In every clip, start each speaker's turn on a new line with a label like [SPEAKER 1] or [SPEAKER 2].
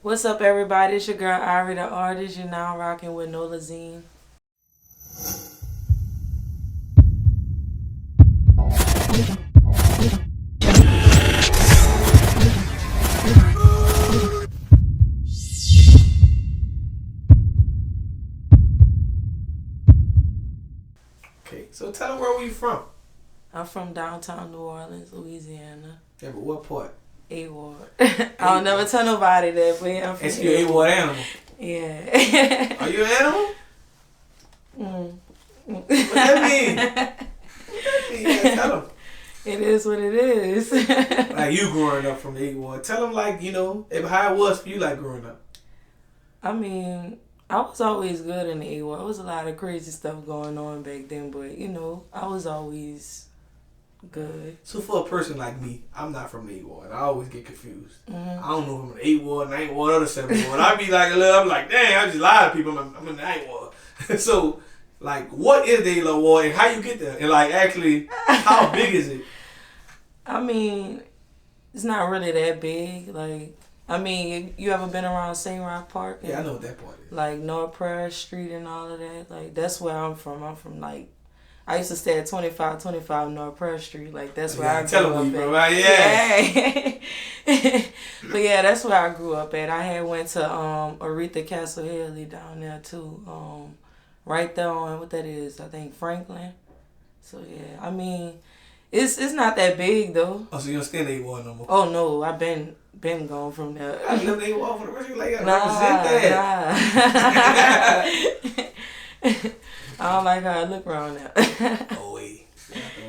[SPEAKER 1] What's up, everybody? It's your girl Irie, the artist. You're now rocking with Nolazine.
[SPEAKER 2] Okay, so tell them where you from.
[SPEAKER 1] I'm from downtown New Orleans, Louisiana.
[SPEAKER 2] Yeah, but what part?
[SPEAKER 1] A-Ward. I don't never tell nobody that, but yeah, I'm from
[SPEAKER 2] It's your A-Ward animal.
[SPEAKER 1] Yeah.
[SPEAKER 2] Are you an animal? What that mean? What that mean? You gotta tell them.
[SPEAKER 1] It is what it is.
[SPEAKER 2] Like you growing up from the A-Ward. Tell them how it was for you like growing up.
[SPEAKER 1] I mean, I was always good in the A-Ward. There was a lot of crazy stuff going on back then, but, I was always good.
[SPEAKER 2] So for a person like me, I'm not from the A-Ward. I always get confused.
[SPEAKER 1] Mm-hmm.
[SPEAKER 2] I don't know if I'm in the A-Ward, 9th Ward, or the 7th Ward. I be like I'm like, dang, I just lie to people. I'm in the 9th Ward. So, like, what is the A-Ward Ward and how you get there? And, like, actually, how big is it?
[SPEAKER 1] I mean, it's not really that big. Like, you ever been around St. Rock Park?
[SPEAKER 2] Yeah, I know what that part is.
[SPEAKER 1] Like, North Prairie Street and all of that. Like, that's where I'm from. I'm from, like, I used to stay at 2525 North Prairie Street. Like, that's where I grew up at.
[SPEAKER 2] Right? Yeah.
[SPEAKER 1] But, yeah, that's where I grew up at. I had went to Aretha Castle Haley down there, too. Right there on, what that is, I think, Franklin. So, yeah, it's not that big, though.
[SPEAKER 2] Oh, so you don't stay in the A-Ward no more?
[SPEAKER 1] Oh, no, I've been gone from there.
[SPEAKER 2] I live in the A-Ward for the rest of your life.
[SPEAKER 1] Nah,
[SPEAKER 2] Represent that.
[SPEAKER 1] I don't like how I look around now.
[SPEAKER 2] Oh, wait.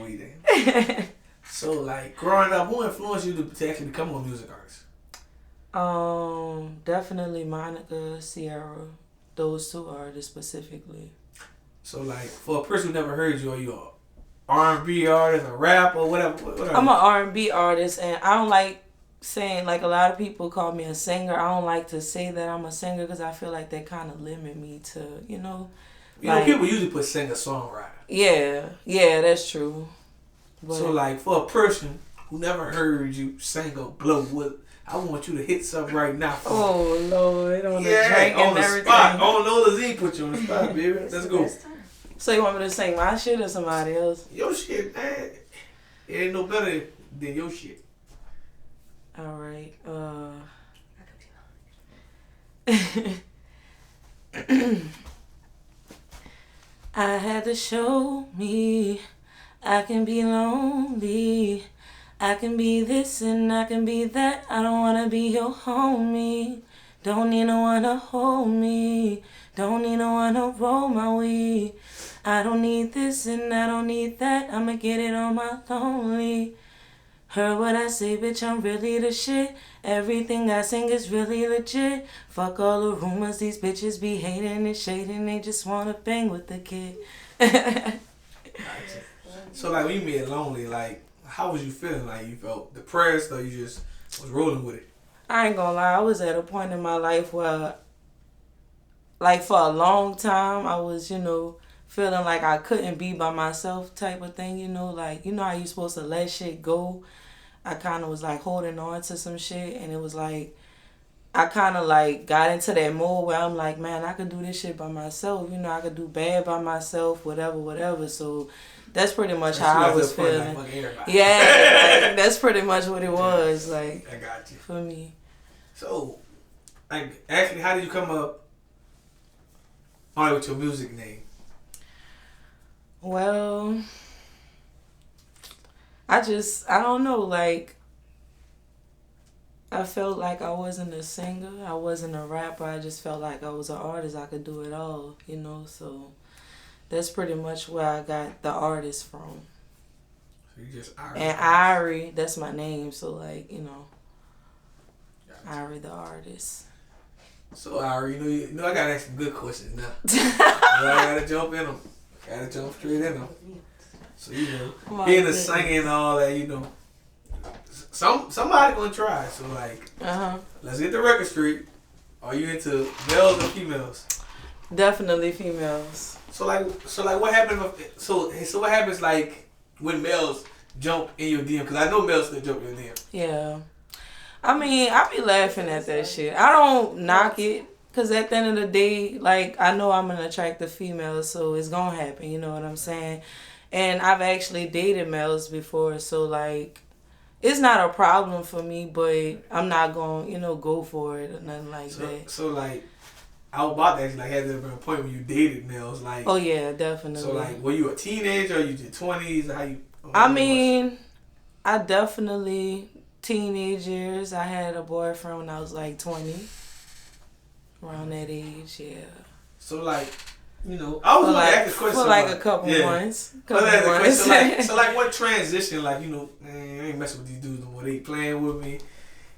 [SPEAKER 2] Wait then. So, like, growing up, who influenced you to actually become a music artist?
[SPEAKER 1] Definitely Monica, Sierra. Those two artists specifically.
[SPEAKER 2] So, like, for a person who never heard you, are you a R&B artist, a rap, or whatever?
[SPEAKER 1] I'm an R&B artist, and I don't like saying, like, a lot of people call me a singer. I don't like to say that I'm a singer because I feel like they kind of limit me to,
[SPEAKER 2] people usually put singer-songwriter.
[SPEAKER 1] Yeah, that's true. But,
[SPEAKER 2] so, like, for a person who never heard you sing or blow, I want you to hit something right now.
[SPEAKER 1] Oh, Lord, on the drink and everything.
[SPEAKER 2] Spot. Oh, Nolazine put you on the spot, baby. Let's go.
[SPEAKER 1] So you want me to sing my shit or somebody else?
[SPEAKER 2] Your shit, man. It ain't no better than your shit.
[SPEAKER 1] All right. I had to show me I can be lonely. I can be this and I can be that. I don't wanna be your homie. Don't need no one to hold me. Don't need no one to roll my weed. I don't need this and I don't need that. I'ma get it on my lonely. Heard what I say, bitch, I'm really the shit. Everything I sing is really legit. Fuck all the rumors, these bitches be hating and shading. They just wanna bang with the kid.
[SPEAKER 2] So, like, when you made Lonely, like, how was you feeling? Like, you felt depressed or you just was rolling with it?
[SPEAKER 1] I ain't gonna lie, I was at a point in my life where, like, for a long time, I was, feeling like I couldn't be by myself type of thing, like, how you supposed to let shit go. I kind of was, like, holding on to some shit, and it was, like, I kind of, like, got into that mode where I'm like, man, I could do this shit by myself, I could do bad by myself, whatever, so that's pretty much how I was feeling. Yeah, like, that's pretty much what it was, like,
[SPEAKER 2] I got you.
[SPEAKER 1] for me.
[SPEAKER 2] So, like, actually, how did you come up with your music name?
[SPEAKER 1] Well, I don't know, like, I felt like I wasn't a singer, I wasn't a rapper, I just felt like I was an artist, I could do it all, so that's pretty much where I got the artist from.
[SPEAKER 2] So you just Irie.
[SPEAKER 1] And Irie, that's my name, so, like, Irie the artist.
[SPEAKER 2] So, Irie, I gotta ask some good questions now. I gotta jump in them. Gotta jump straight in them. So, being a singer and all that, somebody gonna try. So, like, let's get the record straight. Are you into males or females?
[SPEAKER 1] Definitely females.
[SPEAKER 2] So what happened? So what happens, like, when males jump in your DM? Because I know males still jump in your DM.
[SPEAKER 1] Yeah. I mean, I be laughing at that shit. I don't knock it. Cause at the end of the day, like, I know I'm an attractive female, so it's gonna happen, you know what I'm saying? And I've actually dated males before, so like, it's not a problem for me, but I'm not gonna, go for it or nothing like that.
[SPEAKER 2] So like, I was about to ask, like, has there been a point when you dated males, like?
[SPEAKER 1] Oh yeah, definitely.
[SPEAKER 2] So like, were you a teenager? Or you did 20s? How you?
[SPEAKER 1] I mean, I definitely teenage years. I had a boyfriend when I was like 20. Around that age, yeah. So
[SPEAKER 2] like, I was going to ask a question
[SPEAKER 1] for like a couple months.
[SPEAKER 2] So like, what transition? Like, man, I ain't messing with these dudes no more. They playing with me,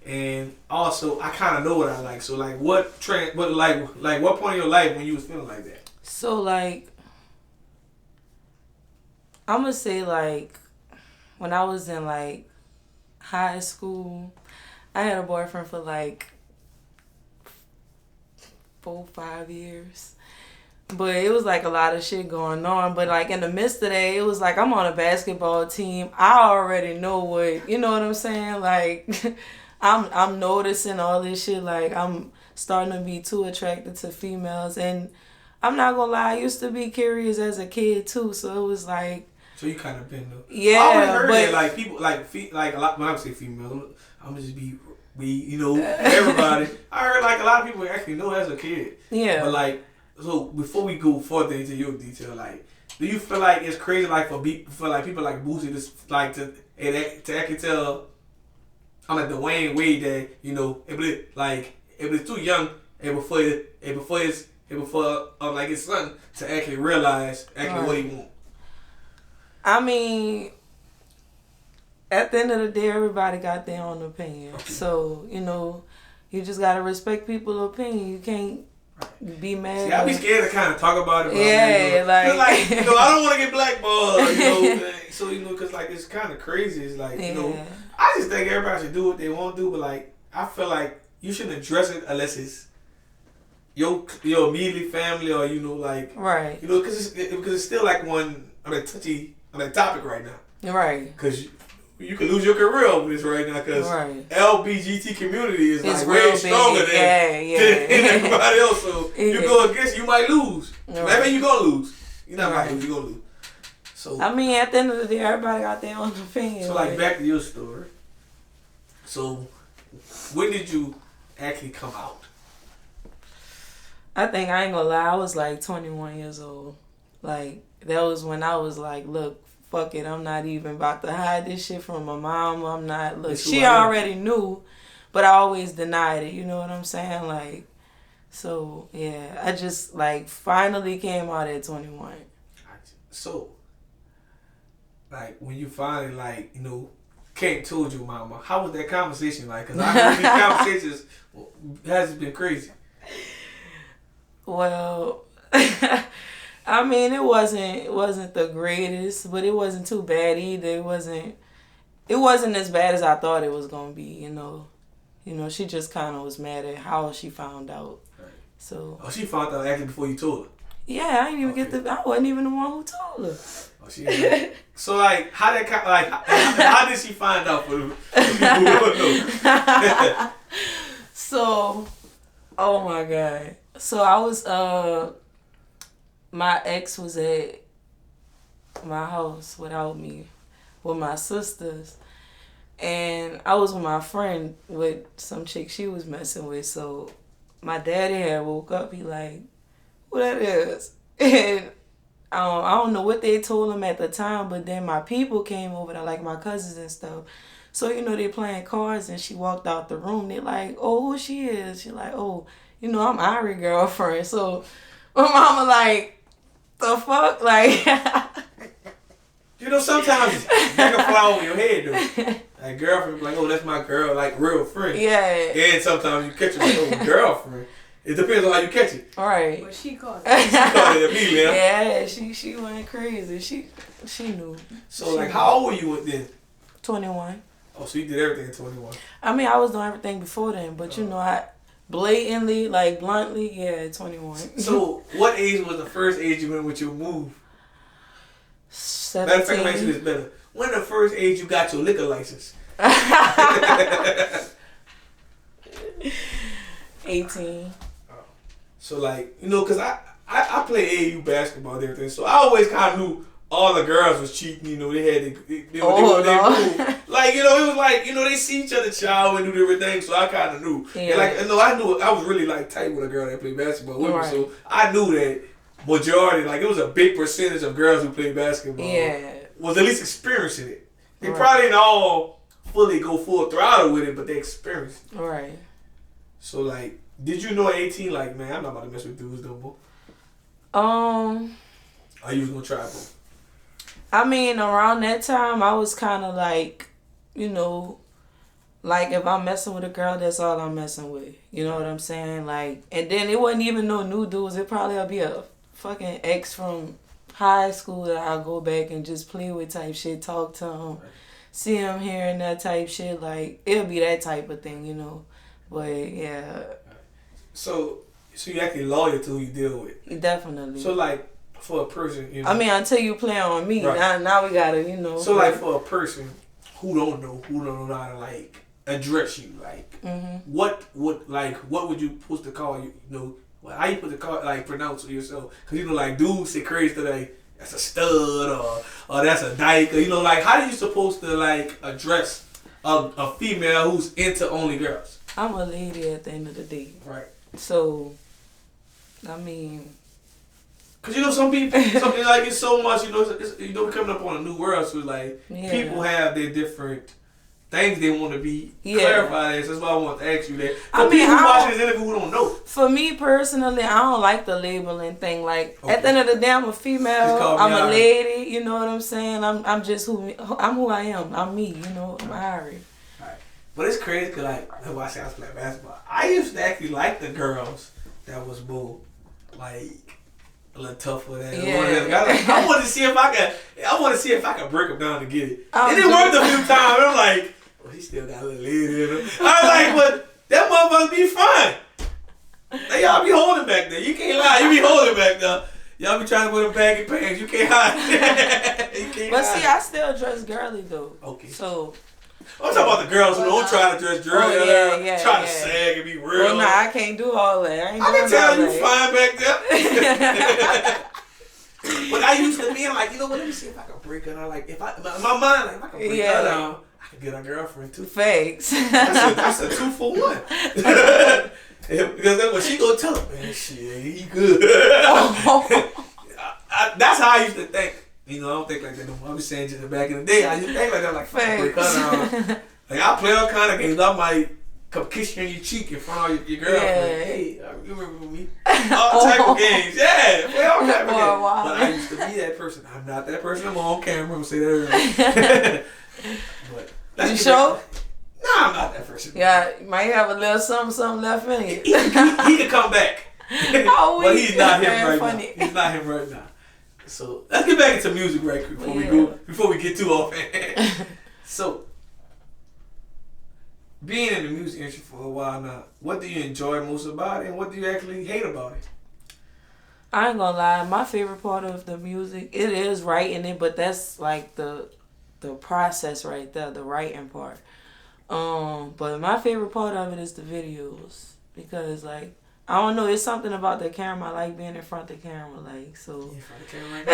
[SPEAKER 2] and also I kind of know what I like. So like, what what point in your life when you was feeling like that?
[SPEAKER 1] So like, I'm gonna say like, when I was in like high school, I had a boyfriend for like 4-5 years, but it was like a lot of shit going on. But like in the midst of that, it was like I'm on a basketball team. I already know what, you know what I'm saying? Like I'm noticing all this shit. Like I'm starting to be too attracted to females, and I'm not gonna lie, I used to be curious as a kid too. So it was like.
[SPEAKER 2] So you kind of been though.
[SPEAKER 1] Yeah,
[SPEAKER 2] I always heard that like people like a lot. When I say female, I'm gonna just be everybody. I heard like a lot of people actually know as a kid.
[SPEAKER 1] Yeah.
[SPEAKER 2] But like, so before we go further into your detail, like, do you feel like it's crazy like for like people like Boosie just like to actually tell I'm like Dwayne Wade that it was too young and before like his son to actually realize what he want.
[SPEAKER 1] I mean, at the end of the day, everybody got their own opinion. So, you just got to respect people's opinion. You can't be mad.
[SPEAKER 2] See, I be scared to kind of talk about it.
[SPEAKER 1] Yeah, like
[SPEAKER 2] I don't want to get blackballed, So, because, like, it's kind of crazy. It's like, I just think everybody should do what they want to do. But, like, I feel like you shouldn't address it unless it's your immediate family or,
[SPEAKER 1] right.
[SPEAKER 2] Because it's still, like, touchy topic right now.
[SPEAKER 1] Right.
[SPEAKER 2] Because you could lose your career over this right now because LBGT community is like way stronger than everybody else. So you go against, you might lose. Maybe you're going to lose. You're not going to lose, you're going to lose. So,
[SPEAKER 1] I mean, at the end of the day, everybody got their own opinion.
[SPEAKER 2] So, like, back to your story. So, when did you actually come out?
[SPEAKER 1] I think, I ain't gonna lie, I was like 21 years old. Like, that was when I was like, look, fuck it, I'm not even about to hide this shit from my mom. I'm not, look, she already knew, but I always denied it, you know what I'm saying? Like, so, yeah, I just, like, finally came out at 21.
[SPEAKER 2] So, like, when you finally, like, came told your mama, how was that conversation like? Because I heard these conversations has been crazy.
[SPEAKER 1] Well, I mean, it wasn't the greatest, but it wasn't too bad either. It wasn't as bad as I thought it was gonna be. She just kind of was mad at how she found out.
[SPEAKER 2] Right.
[SPEAKER 1] So.
[SPEAKER 2] Oh, she found out actually before you told her.
[SPEAKER 1] Yeah, I didn't even I wasn't even the one who told her.
[SPEAKER 2] Oh, she. So like, how did she find out for the people who don't know?
[SPEAKER 1] So, oh my God. So I was my ex was at my house without me, with my sisters, and I was with my friend with some chick she was messing with. So my daddy had woke up. He like, who that is? And I don't know what they told him at the time, but then my people came over there, like my cousins and stuff. So they playing cards, and she walked out the room. They like, oh, who she is? She like, oh, I'm Irie girlfriend. So my mama like, the fuck? Like,
[SPEAKER 2] sometimes that can fly over your head, though. Like, girlfriend, like, oh, that's my girl, like, real friend.
[SPEAKER 1] Yeah.
[SPEAKER 2] And sometimes you catch it like, oh, girlfriend. It depends on how you catch it.
[SPEAKER 1] All right.
[SPEAKER 3] But she caught it.
[SPEAKER 2] She caught it immediately, huh?
[SPEAKER 1] Yeah, she went crazy. She knew.
[SPEAKER 2] So, like, how old were you then?
[SPEAKER 1] 21.
[SPEAKER 2] Oh, so you did everything at 21.
[SPEAKER 1] I mean, I was doing everything before then, but I blatantly, like bluntly, yeah, 21.
[SPEAKER 2] So, what age was the first age you went with your move?
[SPEAKER 1] 17.
[SPEAKER 2] Matter of fact, I'm asking this better. When the first age you got your liquor license?
[SPEAKER 1] 18.
[SPEAKER 2] So like, you know, cause I play AAU basketball and everything, so I always kind of knew all the girls was cheating. You know, they had they like, you know, it was like, you know, they see each other shower and do different things, so I kind of knew. Yeah. And like, you know, I knew I was really like tight with a girl that played basketball with me, so I knew that majority, like it was a big percentage of girls who played basketball, was at least experiencing it. They probably didn't all fully go full throttle with it, but they experienced it.
[SPEAKER 1] Right.
[SPEAKER 2] So like, did you know at 18, like, man, I'm not about to mess with dudes no more? Or you was gonna try both?
[SPEAKER 1] I mean, around that time, I was kind of like, you know, like if I'm messing with a girl, that's all I'm messing with. You know what I'm saying? Like, and then it wasn't even no new dudes. It probably be a fucking ex from high school that I'll go back and just play with type shit, talk to him, see him here and that type shit. Like, it'll be that type of thing, you know. But, yeah.
[SPEAKER 2] So you actually loyal to who you deal with?
[SPEAKER 1] Definitely.
[SPEAKER 2] So, like, for a person, you know.
[SPEAKER 1] I mean, until you play on me, now we gotta, you know.
[SPEAKER 2] So, like, for a person who don't know how to, like, address you, like, what would you supposed to call you, you know, how you supposed to call, like, pronounce yourself? Because, you know, like, dudes say crazy to, like, that's a stud or that's a dyke, or, you know, like, how are you supposed to, like, address a female who's into only girls?
[SPEAKER 1] I'm a lady at the end of the day.
[SPEAKER 2] Right.
[SPEAKER 1] So, I mean...
[SPEAKER 2] Because, you know, some people, like, it's so much, you know, we're coming up on a new world, so, like, people have their different things they want to be clarified as. That's why I want to ask you that. For people who watching this interview who don't know. For
[SPEAKER 1] me personally, I don't like the labeling thing. Like, at the end of the day, I'm a female, I'm a lady, you know what I'm saying? I'm just I'm who I am. I'm me, you know, I'm Irie.
[SPEAKER 2] But it's crazy because, like, I was playing basketball. I used to actually like the girls that was more, like, a little tougher than I wanted to see if I could break them down to get it. It didn't work a few times. I'm like, well, he still got a little lady in him. I was like, but that motherfucker be fine. Y'all be holding back there. You can't lie. You be holding back there. Y'all be trying to put them baggy pants. You can't hide.
[SPEAKER 1] See, I still dress girly though.
[SPEAKER 2] Okay.
[SPEAKER 1] So.
[SPEAKER 2] I'm talking about the girls who don't try to dress girly, try to sag and be real.
[SPEAKER 1] Well, nah, I can't do all that. I
[SPEAKER 2] can tell you fine back there. But I used to be like, you know what? Let me see if I can break her down. Like, if I, in my mind, like, if I can break her down, I can get a girlfriend too.
[SPEAKER 1] Fakes.
[SPEAKER 2] That's a 2 for 1. Because then when she go tell her, man, shit, he good. That's how I used to think. You know, I don't think like that no more. I was saying just back in the day, I used to think like that, like, break her down. Like, I play all kind of games. I might come kiss you on your cheek in front of your girlfriend. Yeah. Hey, you remember me? All type of games. Yeah, play all type of games. Wow. But I used to be that person. I'm not that person. I'm on camera. I'm going to say that earlier. But
[SPEAKER 1] you sure?
[SPEAKER 2] Nah, I'm not that person.
[SPEAKER 1] Yeah, you might have a little something left in you.
[SPEAKER 2] He could come back. But he's not him right now. He's not him right now. So let's get back into music right quick before we get too off. So, being in the music industry for a while now, what do you enjoy most about it, and what do you actually hate about it?
[SPEAKER 1] I ain't gonna lie, my favorite part of the music, it is writing it, but that's like the process right there, the writing part. But my favorite part of it is the videos, because like, I don't know, it's something about the camera. I like being in front of the camera, like, so. You in front of the camera right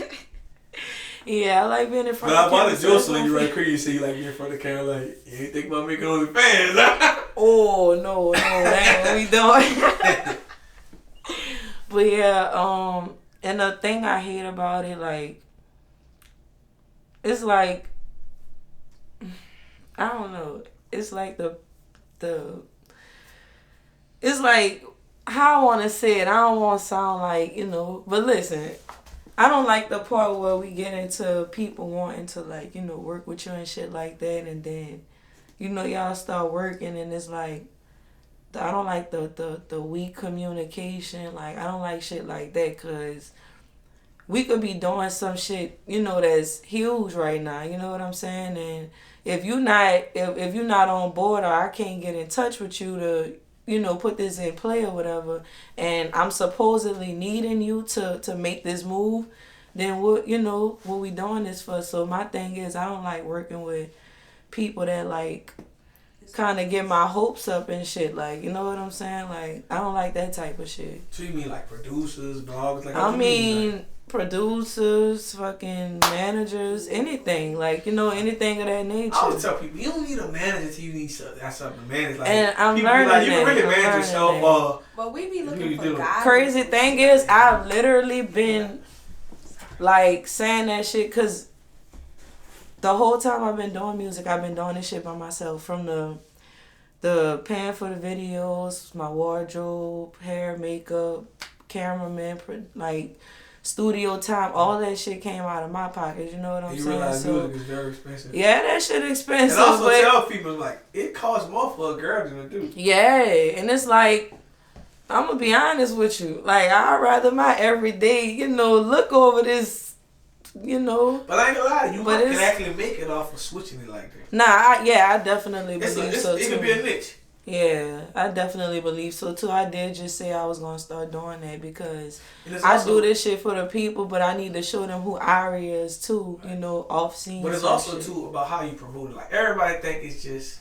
[SPEAKER 1] now? Yeah, I like being in front of the camera.
[SPEAKER 2] But I wanted to joke on you right quick. You say you like being in front of the camera, like, you ain't think about making OnlyFans.
[SPEAKER 1] Oh, no, that ain't what we doing. But yeah, and the thing I hate about it, like, it's like, I don't know, it's like it's like, how I want to say it, I don't want to sound like, you know, but listen, I don't like the part where we get into people wanting to, like, you know, work with you and shit like that, and then, you know, y'all start working, and it's like, I don't like the weak communication, like, I don't like shit like that, because we could be doing some shit, you know, that's huge right now, you know what I'm saying, and if you're not on board, or I can't get in touch with you to, you know, put this in play or whatever, and I'm supposedly needing you to make this move, then what we doing this for? So my thing is, I don't like working with people that, like, kind of get my hopes up and shit. Like, you know what I'm saying? Like, I don't like that type of shit.
[SPEAKER 2] So you mean like producers, bloggers? Like,
[SPEAKER 1] I mean, producers, fucking managers, anything. Like, you know, anything of that nature.
[SPEAKER 2] I always tell people, you don't need a manager till you need something. That's something to manage. Like,
[SPEAKER 1] and I'm
[SPEAKER 2] people
[SPEAKER 1] learning
[SPEAKER 2] like, you
[SPEAKER 1] that.
[SPEAKER 2] can really manage yourself.
[SPEAKER 3] But we be looking
[SPEAKER 2] you
[SPEAKER 3] for
[SPEAKER 2] do.
[SPEAKER 3] guys.
[SPEAKER 1] Crazy thing is, I've literally been, like, saying that shit because the whole time I've been doing music, I've been doing this shit by myself. From the paying for the videos, my wardrobe, hair, makeup, cameraman, like studio time, all that shit came out of my pocket. You know what I'm
[SPEAKER 2] you
[SPEAKER 1] saying?
[SPEAKER 2] realize
[SPEAKER 1] So
[SPEAKER 2] music is very expensive.
[SPEAKER 1] yeah, that shit expensive.
[SPEAKER 2] And also
[SPEAKER 1] but
[SPEAKER 2] tell people like it costs more for a girl than a dude.
[SPEAKER 1] yeah, and it's like, I'm gonna be honest with you. Like, I'd rather my everyday, you know, look over this, you know.
[SPEAKER 2] But I ain't gonna lie, you
[SPEAKER 1] But
[SPEAKER 2] can actually make it off of switching it like that.
[SPEAKER 1] Nah, I definitely believe so
[SPEAKER 2] It
[SPEAKER 1] too.
[SPEAKER 2] can be a niche.
[SPEAKER 1] Yeah, I definitely believe so too. I did just say I was gonna start doing that because
[SPEAKER 2] I
[SPEAKER 1] I do this shit for the people, but I need to show them who Irie is too. You know, off scene.
[SPEAKER 2] But it's also too about how you promote it. Like everybody think it's just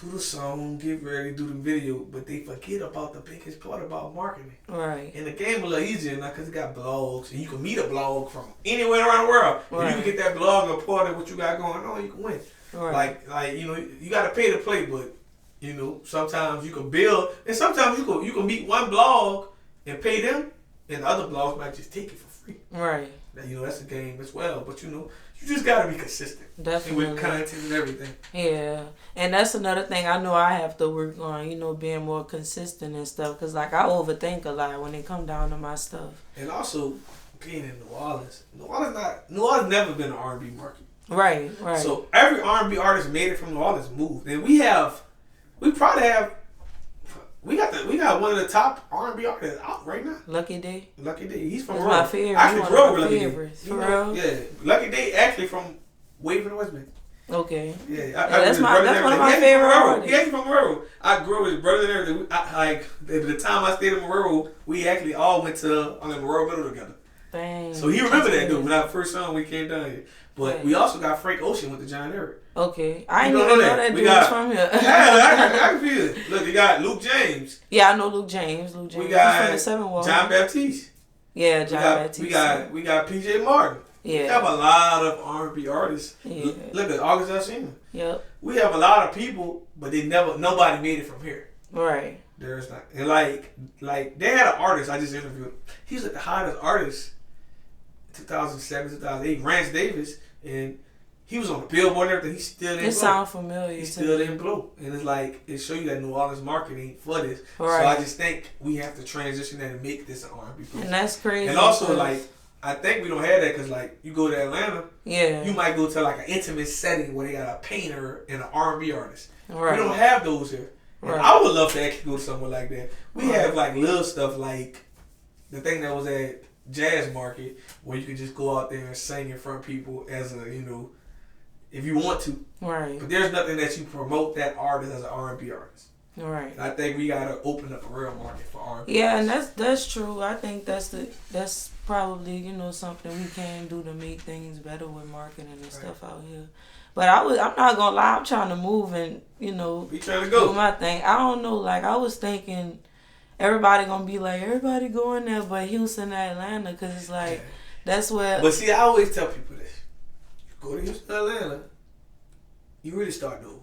[SPEAKER 2] do the song, get ready, do the video, but they forget about the biggest part about marketing.
[SPEAKER 1] Right.
[SPEAKER 2] And the game a little easier now because it got blogs, and you can meet a blog from anywhere around the world.
[SPEAKER 1] Right.
[SPEAKER 2] If you can get that blog a part of what you got going on, you can win.
[SPEAKER 1] Right.
[SPEAKER 2] Like you know, you got to pay to play, but you know sometimes you can build, and sometimes you can meet one blog and pay them, and the other blogs might just take it for free.
[SPEAKER 1] Right.
[SPEAKER 2] Now, you know that's a game as well, but you know you just got to be consistent.
[SPEAKER 1] Definitely.
[SPEAKER 2] With content and everything.
[SPEAKER 1] Yeah, and that's another thing I know I have to work on. You know, being more consistent and stuff. Cause like I overthink a lot when it come down to my stuff.
[SPEAKER 2] And also being in New Orleans, New Orleans never been an R&B market.
[SPEAKER 1] Right. Right.
[SPEAKER 2] So every R&B artist made it from New Orleans moved, and we got one of the top R&B artists out right now.
[SPEAKER 1] Lucky Day.
[SPEAKER 2] Lucky Day, he's from
[SPEAKER 1] That's
[SPEAKER 2] Rural.
[SPEAKER 1] my favorite.
[SPEAKER 2] I actually grew up with Lucky Day.
[SPEAKER 1] For real?
[SPEAKER 2] Yeah, Lucky Day actually from Wave in the West Bank.
[SPEAKER 1] Okay.
[SPEAKER 2] Yeah,
[SPEAKER 1] that's one of my favorite artists.
[SPEAKER 2] He actually from Rural. I grew up with his brother and everything. Like the time I stayed in Rural, we actually all went to Rural Middle together.
[SPEAKER 1] Dang.
[SPEAKER 2] So he remember that dude when our first song we came down here. But we also got Frank Ocean with the John Eric.
[SPEAKER 1] Okay. I didn't even know that dude was from here.
[SPEAKER 2] Yeah, I can feel it. Look, you got Luke James.
[SPEAKER 1] Yeah, I know Luke James.
[SPEAKER 2] We got
[SPEAKER 1] He's from the Seven Wall.
[SPEAKER 2] John Baptiste.
[SPEAKER 1] Yeah, John Baptiste.
[SPEAKER 2] We got PJ Martin.
[SPEAKER 1] Yeah.
[SPEAKER 2] We have a lot of R&B artists.
[SPEAKER 1] Yeah.
[SPEAKER 2] Look at August Alsina.
[SPEAKER 1] Yep.
[SPEAKER 2] We have a lot of people, but nobody made it from here.
[SPEAKER 1] Right.
[SPEAKER 2] There's not. And like they had an artist I just interviewed. He was like the hottest artist 2007, 2008, Rance Davis, and he was on the Billboard and everything. He still didn't blow.
[SPEAKER 1] It sounds familiar.
[SPEAKER 2] He still didn't blow. And it's like, it show you that New Orleans market ain't for this.
[SPEAKER 1] Right.
[SPEAKER 2] So I just think we have to transition that and make this an R&B place.
[SPEAKER 1] And that's crazy.
[SPEAKER 2] And also, like, I think we don't have that because, like, you go to Atlanta,
[SPEAKER 1] yeah,
[SPEAKER 2] you might go to, like, an intimate setting where they got a painter and an R&B artist.
[SPEAKER 1] Right.
[SPEAKER 2] We don't have those here.
[SPEAKER 1] Right.
[SPEAKER 2] I would love to actually go to somewhere like that. We have, like, little stuff like the thing that was at Jazz Market where you could just go out there and sing in front of people as a, you know, if you want to.
[SPEAKER 1] Right.
[SPEAKER 2] But there's nothing that you promote that artist as an R&B artist.
[SPEAKER 1] Right.
[SPEAKER 2] And I think we gotta open up a real market for R&B.
[SPEAKER 1] Yeah, and that's true. I think that's probably, you know, something we can do to make things better with marketing and stuff out here. But I'm not gonna lie, I'm trying to move and, you know,
[SPEAKER 2] We trying to go.
[SPEAKER 1] do my thing. I don't know, like I was thinking everybody gonna be like, everybody going there but Houston and Atlanta, because it's like, that's where.
[SPEAKER 2] But see, I always tell people this. You go to Houston, Atlanta, you really start over.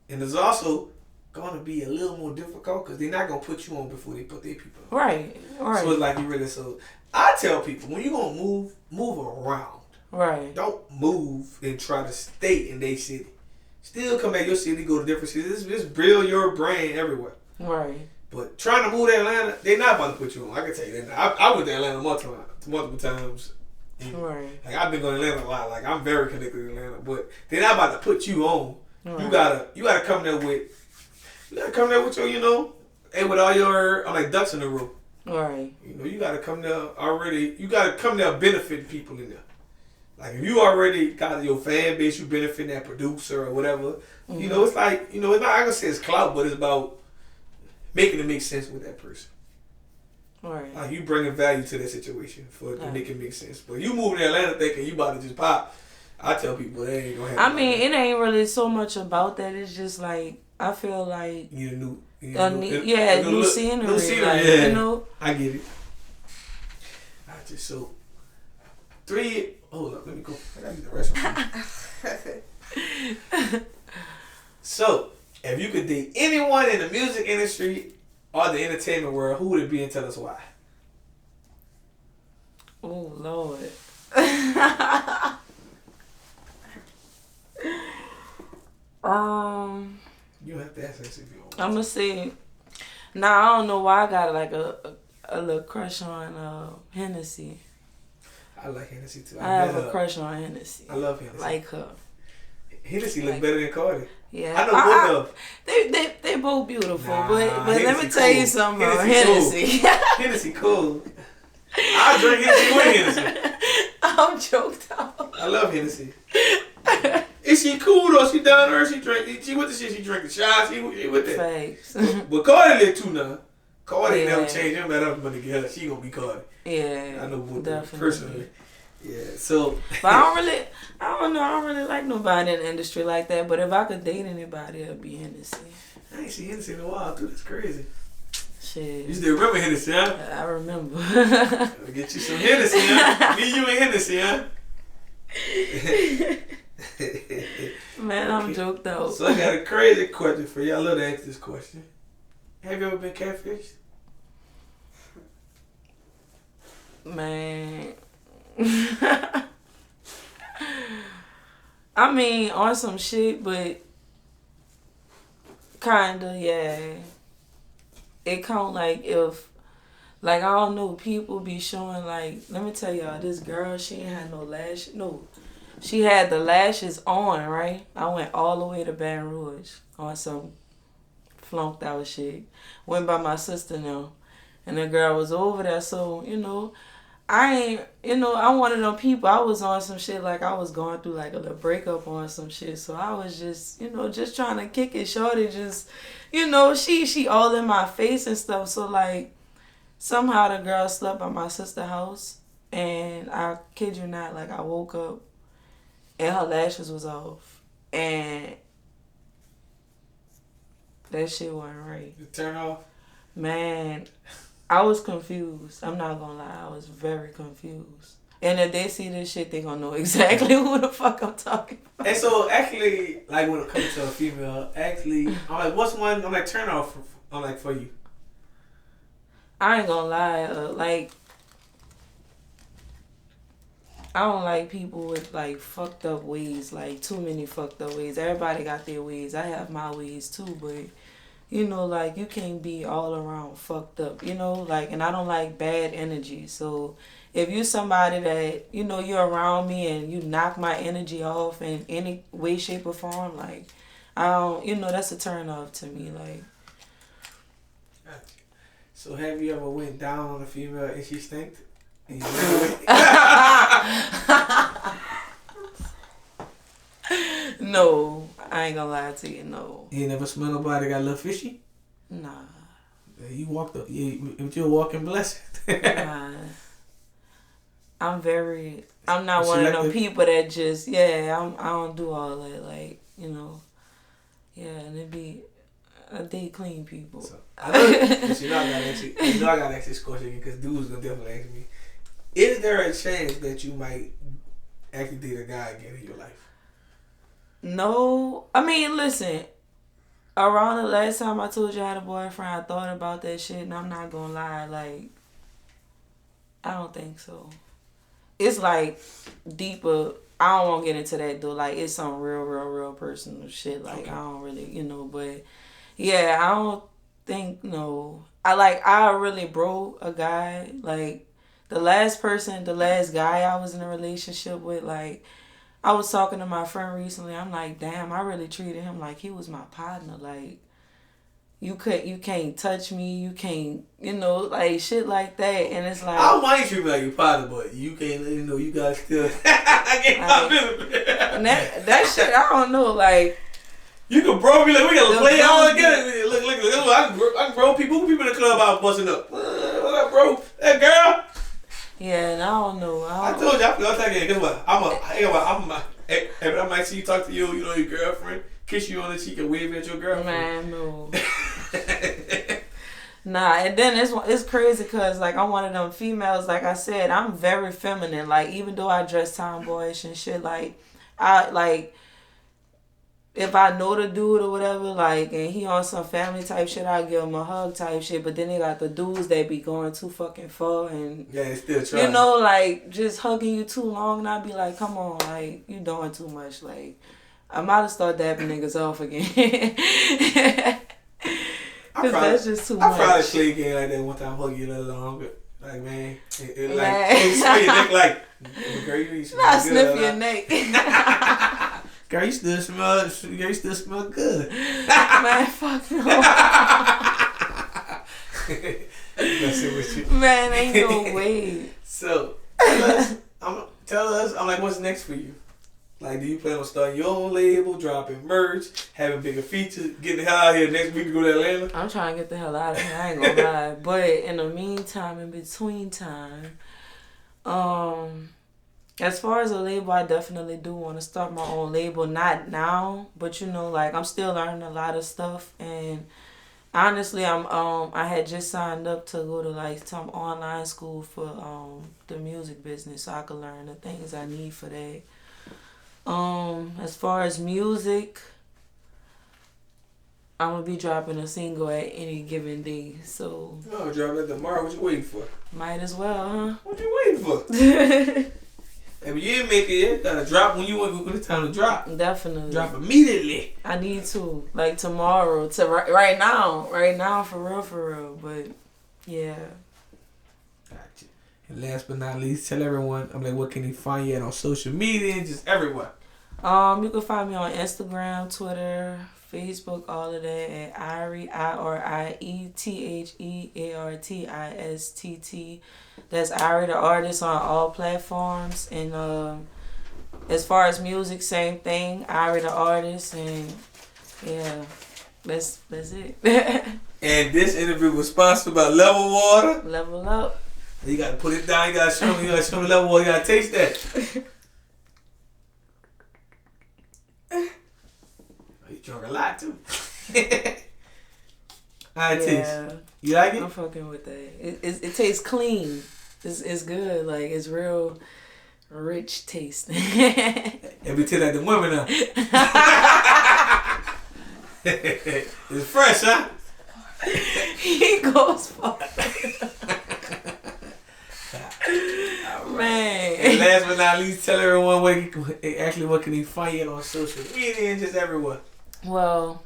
[SPEAKER 2] And it's also going to be a little more difficult because they're not going to put you on before they put their people on.
[SPEAKER 1] Right.
[SPEAKER 2] So it's like you really, so I tell people, when you're going to move around.
[SPEAKER 1] Right.
[SPEAKER 2] Don't move and try to stay in their city. Still come back your city, go to different cities. Just build your brand everywhere.
[SPEAKER 1] Right.
[SPEAKER 2] But trying to move to Atlanta, they're not about to put you on. I can tell you that. I went to Atlanta multiple times.
[SPEAKER 1] Right.
[SPEAKER 2] Like I've been going to Atlanta a lot. Like I'm very connected to Atlanta, but they're not about to put you on.
[SPEAKER 1] Right.
[SPEAKER 2] You gotta come there with your, you know, and with all your like ducks in a row.
[SPEAKER 1] Right.
[SPEAKER 2] You know, you gotta come there already. You gotta come there benefiting people in there. Like if you already got your fan base, you benefit that producer or whatever. Mm-hmm. You know, it's like, you know, it's not, I'm gonna say it's clout, but it's about making it make sense with that person.
[SPEAKER 1] Right.
[SPEAKER 2] Like you bringing value to that situation for it to make it make sense. But you moving to Atlanta thinking you about to just pop. I tell people they ain't gonna happen.
[SPEAKER 1] I mean, it ain't really so much about that. It's just like, I feel like
[SPEAKER 2] you need a new,
[SPEAKER 1] new scenery.
[SPEAKER 2] New scenery,
[SPEAKER 1] like,
[SPEAKER 2] yeah.
[SPEAKER 1] You know,
[SPEAKER 2] I get it. I just so 3. Hold up, let me go. I gotta use the restroom. So, if you could date anyone in the music industry or the entertainment world, who would it be, and tell us why?
[SPEAKER 1] Oh Lord.
[SPEAKER 2] You have to ask us if you want.
[SPEAKER 1] I'm gonna say. Now I don't know why I got like a little crush on Hennessy.
[SPEAKER 2] I like Hennessy too.
[SPEAKER 1] I have a crush on Hennessy.
[SPEAKER 2] I love Hennessy.
[SPEAKER 1] Like her.
[SPEAKER 2] Hennessy look better than Cardi.
[SPEAKER 1] Yeah,
[SPEAKER 2] I know both of them.
[SPEAKER 1] They both beautiful,
[SPEAKER 2] Nah,
[SPEAKER 1] but let
[SPEAKER 2] Hennessy
[SPEAKER 1] me tell you
[SPEAKER 2] cool.
[SPEAKER 1] something about
[SPEAKER 2] Hennessy
[SPEAKER 1] Hennessy.
[SPEAKER 2] Hennessy cool. I drink Hennessy with Hennessy.
[SPEAKER 1] I'm choked out.
[SPEAKER 2] I love Hennessy. Is she cool though? She down there. She drink. She with the shit. She drink the shots. She with that.
[SPEAKER 1] Facts.
[SPEAKER 2] But Cardi lit too now. Cardi
[SPEAKER 1] Yeah.
[SPEAKER 2] never changed. Him that other money get her. She gonna be Cardi.
[SPEAKER 1] Yeah,
[SPEAKER 2] I know both
[SPEAKER 1] definitely.
[SPEAKER 2] personally. Yeah. So.
[SPEAKER 1] But I don't really like nobody in the industry like that. But if I could date anybody, it'd be Hennessy.
[SPEAKER 2] I ain't seen Hennessy in a while too. That's crazy.
[SPEAKER 1] Shit.
[SPEAKER 2] You still remember Hennessy, huh?
[SPEAKER 1] I remember.
[SPEAKER 2] I'll get you some Hennessy, huh? Me, you, and Hennessy, huh?
[SPEAKER 1] Man, I'm joked out.
[SPEAKER 2] So I got a crazy question for you. I love to ask this question. Have you ever been catfished?
[SPEAKER 1] Man. I mean, on some shit, but kinda, yeah. It count like if, like, I don't know, people be showing, like, let me tell y'all, this girl, she ain't had no lashes. No, she had the lashes on, right? I went all the way to Baton Rouge on some flunked out shit. Went by my sister now. And the girl was over there, so, I'm one of them people. I was on some shit like I was going through like a little breakup on some shit. So I was just, just trying to kick it. Shorty just, she all in my face and stuff. So like somehow the girl slept at my sister's house, and I kid you not, like I woke up and her lashes was off, and that shit wasn't right.
[SPEAKER 2] You turn off?
[SPEAKER 1] Man, I was confused. I'm not gonna lie. I was very confused. And if they see this shit, they gonna know exactly who the fuck I'm talking about.
[SPEAKER 2] And so, actually, like, when it comes to a female, actually, I'm like, what's one, I'm like, turn off, for you?
[SPEAKER 1] I ain't gonna lie. I don't like people with, like, fucked up ways. Like, too many fucked up ways. Everybody got their ways. I have my ways, too, but... like, you can't be all around fucked up, like, and I don't like bad energy. So if you somebody that, you're around me and you knock my energy off in any way, shape, or form, like, I don't, that's a turn off to me, like.
[SPEAKER 2] So have you ever went down on a female and she stinked? And you
[SPEAKER 1] No, I ain't gonna lie to you, no.
[SPEAKER 2] You never smell nobody that got a little fishy?
[SPEAKER 1] Nah.
[SPEAKER 2] You walked up, you're a walking blessing.
[SPEAKER 1] Nah. I'm not one of them people that just, I don't do all that, like, and I date clean people.
[SPEAKER 2] So, I gotta ask this question because dudes gonna definitely ask me. Is there a chance that you might actually date a guy again in your life?
[SPEAKER 1] No. I mean, listen. Around the last time I told you I had a boyfriend, I thought about that shit, and I'm not gonna lie, like, I don't think so. It's like deeper. I don't want to get into that though. Like, it's some real personal shit. Like, okay. I don't really, but yeah, I don't think, no. I really broke a guy. Like, the last guy I was in a relationship with, like, I was talking to my friend recently. I'm like, damn, I really treated him like he was my partner. Like, you can't touch me. You can't, like, shit like that. And it's like,
[SPEAKER 2] I might treat you like your partner, but you can't, you guys still. I can't
[SPEAKER 1] and that shit, I don't know, like.
[SPEAKER 2] You can bro me like we gotta play all together. Look, I can bro people in the club out busting up. What up, bro? That girl.
[SPEAKER 1] Yeah, and I don't know.
[SPEAKER 2] I told you I feel like guess what? I might see you talk to your girlfriend. kiss you on the cheek and wave at your girlfriend?
[SPEAKER 1] Man, no. Nah, and then it's crazy because, like, I'm one of them females, like I said, I'm very feminine. Like, even though I dress tomboyish and shit, like, if I know the dude or whatever, like, and he on some family type shit, I give him a hug type shit. But then they got the dudes that be going too fucking far and
[SPEAKER 2] yeah, they still trying.
[SPEAKER 1] You know, like, just hugging you too long, and I be like, come on, like, you doing too much. Like, I might have started dabbing niggas off again. Cause that's just too much.
[SPEAKER 2] I probably played a game like that one time, hug you a little longer. Like, man, it like, smell your neck like, girl, you smell
[SPEAKER 1] not
[SPEAKER 2] good.
[SPEAKER 1] Sniff your neck.
[SPEAKER 2] Girl, you still smell good.
[SPEAKER 1] Man, fuck no.
[SPEAKER 2] Messing with you.
[SPEAKER 1] Man, ain't no way.
[SPEAKER 2] So, tell us, I'm like, what's next for you? Like, do you plan on starting your own label, dropping merch, having bigger features, getting the hell out of here next week to go to Atlanta?
[SPEAKER 1] I'm trying to get the hell out of here. I ain't gonna lie. But in the meantime, in between time, as far as a label, I definitely do want to start my own label. Not now, but you know, like, I'm still learning a lot of stuff. And honestly, I had just signed up to go to like some online school for the music business, so I could learn the things I need for that. As far as music, I'm gonna be dropping a single at any given day. So
[SPEAKER 2] drop it tomorrow. What you waiting for?
[SPEAKER 1] Might as well, huh?
[SPEAKER 2] What you waiting for? If you didn't make it yet, gotta drop when you want. When it's time to drop.
[SPEAKER 1] Definitely.
[SPEAKER 2] Drop immediately.
[SPEAKER 1] I need to, like, tomorrow, to right now, for real. But yeah.
[SPEAKER 2] Gotcha. And last but not least, tell everyone, I'm like, what can they find you at on social media and just everywhere?
[SPEAKER 1] You can find me on Instagram, Twitter, Facebook, all of that at Irie, IRIETHEARTISTT. That's Irie the artist on all platforms. And as far as music, same thing, Irie the artist. And yeah, that's it.
[SPEAKER 2] And this interview was sponsored by Level Water.
[SPEAKER 1] Level up.
[SPEAKER 2] You gotta put it down. You gotta show me Level Water. You gotta taste that. You drunk a lot too. How it taste? You like it?
[SPEAKER 1] I'm fucking with that. It tastes clean. It's good. Like, it's real rich tasting.
[SPEAKER 2] It be taste like the women, huh? It's fresh, huh?
[SPEAKER 1] He goes far. Man.
[SPEAKER 2] And last but not least, tell everyone what can they find you on social media and just everywhere.
[SPEAKER 1] Well,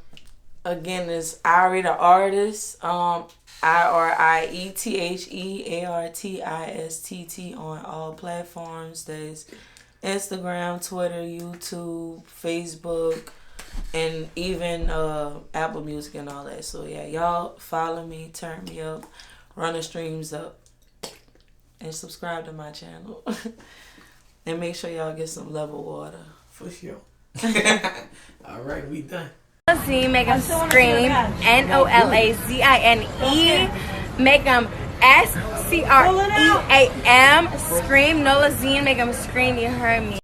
[SPEAKER 1] again, it's Irie the artist. IRIETHEARTISTT on all platforms. There's Instagram, Twitter, YouTube, Facebook, and even Apple Music and all that. So yeah, y'all follow me, turn me up, run the streams up, and subscribe to my channel. And make sure y'all get some Level Water.
[SPEAKER 2] For sure. All right, we done.
[SPEAKER 3] Nolazine, make them scream. Nolazine. Make them SCREAM. Scream. Nolazine, make them scream. You heard me.